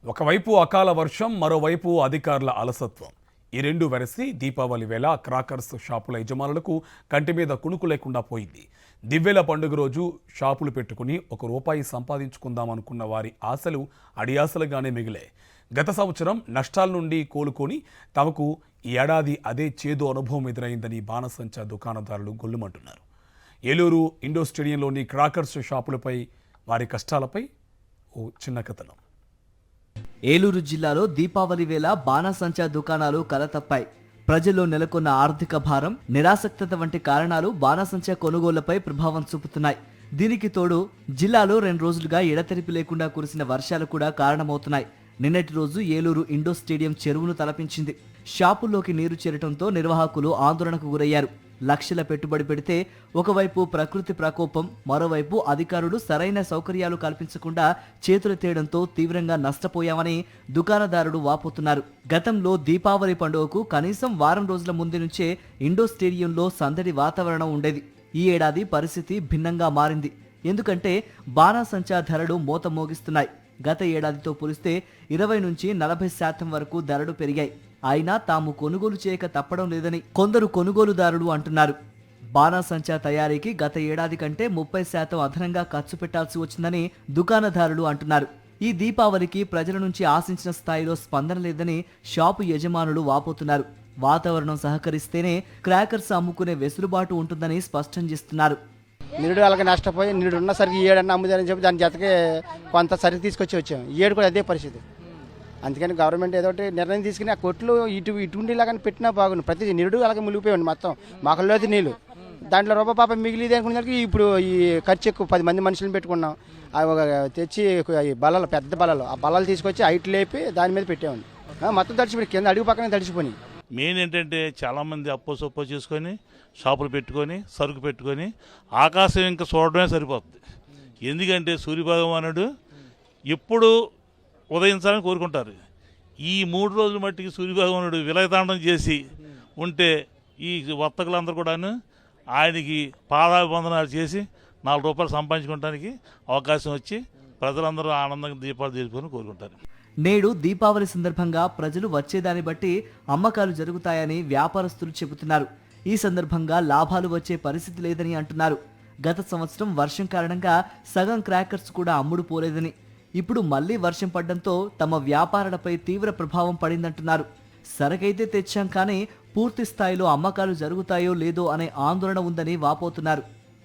ఒకవైపు అకాల వర్షం, మరోవైపు అధికారుల అలసత్వం. ఈ రెండు వెరసి దీపావళి వేళ క్రాకర్స్ షాపుల యజమానులకు కంటి మీద కునుకు లేకుండా పోయింది. దివ్వెల పండుగ రోజు షాపులు పెట్టుకుని ₹1 సంపాదించుకుందామనుకున్న వారి ఆశలు అడియాసలుగానే మిగిలాయి. గత సంవత్సరం నష్టాల నుండి కోలుకొని తమకు ఈ ఏడాది అదే చేదు అనుభవం ఎదురైందని బాణసంచా దుకాణదారులు గొల్లుమంటున్నారు. ఏలూరు ఇండోర్ స్టేడియంలోని క్రాకర్స్ షాపులపై వారి కష్టాలపై ఓ చిన్న కథనం. ఏలూరు జిల్లాలో దీపావళి వేళ బాణసంచా దుకాణాలు కలతప్పాయి. ప్రజల్లో నెలకొన్న ఆర్థిక భారం, నిరాసక్తత వంటి కారణాలు బాణసంచా కొనుగోళ్లపై ప్రభావం చూపుతున్నాయి. దీనికి తోడు జిల్లాలో 2 రోజులుగా ఎడతెరిపి లేకుండా కురిసిన వర్షాలు కూడా కారణమవుతున్నాయి. నిన్నటి రోజు ఏలూరు ఇండోర్ స్టేడియం చెరువును తలపించింది. షాపుల్లోకి నీరు చేరటంతో నిర్వాహకులు ఆందోళనకు గురయ్యారు. లక్షల పెట్టుబడి పెడితే ఒకవైపు ప్రకృతి ప్రకోపం, మరోవైపు అధికారులు సరైన సౌకర్యాలు కల్పించకుండా చేతులెత్తేయడంతో తీవ్రంగా నష్టపోయామని దుకాణదారులు వాపోతున్నారు. గతంలో దీపావళి పండుగకు కనీసం వారం రోజుల ముందు నుంచే ఇండోర్ స్టేడియంలో సందడి వాతావరణం ఉండేది. ఈ ఏడాది పరిస్థితి భిన్నంగా మారింది. ఎందుకంటే బాణాసంచా ధరలు మోత మోగిస్తున్నాయి. గత ఏడాదితో పోలిస్తే 20 నుంచి 40% వరకు ధరలు పెరిగాయి. అయినా తాము కొనుగోలు చేయక తప్పడం లేదని కొందరు కొనుగోలుదారులు అంటున్నారు. బాణాసంచా తయారీకి గత ఏడాది కంటే 30% అదనంగా ఖర్చు పెట్టాల్సి వచ్చిందని దుకాణదారులు అంటున్నారు. ఈ దీపావళికి ప్రజల నుంచి ఆశించిన స్థాయిలో స్పందన లేదని షాపు యజమానులు వాపోతున్నారు. వాతావరణం సహకరిస్తేనే క్రాకర్స్ అమ్ముకునే వెసులుబాటు ఉంటుందని స్పష్టం చేస్తున్నారు. నిరుడు వాళ్ళకి నష్టపోయి నిరుడు ఉన్నసరికి ఈ ఏడన్నా అమ్ముదారని చెప్పి దాని జతకే కొంత సరికి తీసుకొచ్చి వచ్చాము. ఈ ఏడు కూడా అదే పరిస్థితి. అందుకని గవర్నమెంట్ ఏదో నిర్ణయం తీసుకుని ఆ కొట్లు ఇటుండిలాగా పెట్టినా బాగుంది. ప్రతి నిరుడు అలాగే మునిగిపోయాడు మొత్తం మొక్కల్లోది నీళ్ళు. దాంట్లో రూపాయి మిగిలిది అనుకునేసరికి ఇప్పుడు ఈ ఖర్చు ఎక్కువ 10 మంది మనుషులను పెట్టుకున్నాం. అవి తెచ్చి బల్లలు, పెద్ద బల్లలు, ఆ బల్లలు తీసుకొచ్చి హైట్ లేపి దాని మీద పెట్టామండి. మొత్తం తడిచిపోయి కింద అడుగు పక్కనే తడిచిపోయి. మెయిన్ ఏంటంటే చాలామంది అప్పో సొప్పో చేసుకొని షాపులు పెట్టుకొని సరుకు పెట్టుకొని ఆకాశం ఇంకా చూడడమే సరిపోతుంది. ఎందుకంటే సూర్యభగవానుడు ఎప్పుడు ఉదయించాలని కోరుకుంటారు. ఈ 3 రోజుల మట్టికి సూర్యభగవానుడు విలయతాండం చేసి ఉంటే ఈ వర్తకులందరూ కూడాను ఆయనకి పాదాభివందనాలు చేసి ₹4 సంపాదించుకోవడానికి అవకాశం వచ్చి ప్రజలందరూ ఆనందంగా దీపాలు జరుపుకొని కోరుకుంటారు. నేడు దీపావళి సందర్భంగా ప్రజలు వచ్చేదాన్ని బట్టి అమ్మకాలు జరుగుతాయని వ్యాపారస్తులు చెబుతున్నారు. ఈ సందర్భంగా లాభాలు వచ్చే పరిస్థితి లేదని అంటున్నారు. గత సంవత్సరం వర్షం కారణంగా సగం క్రాకర్స్ కూడా అమ్ముడు పోలేదని, ఇప్పుడు మళ్లీ వర్షం పడ్డంతో తమ వ్యాపారాలపై తీవ్ర ప్రభావం పడిందంటున్నారు. సరకైతే తెచ్చాం కానీ పూర్తి స్థాయిలో అమ్మకాలు జరుగుతాయో లేదో అనే ఆందోళన ఉందని వాపోతున్నారు.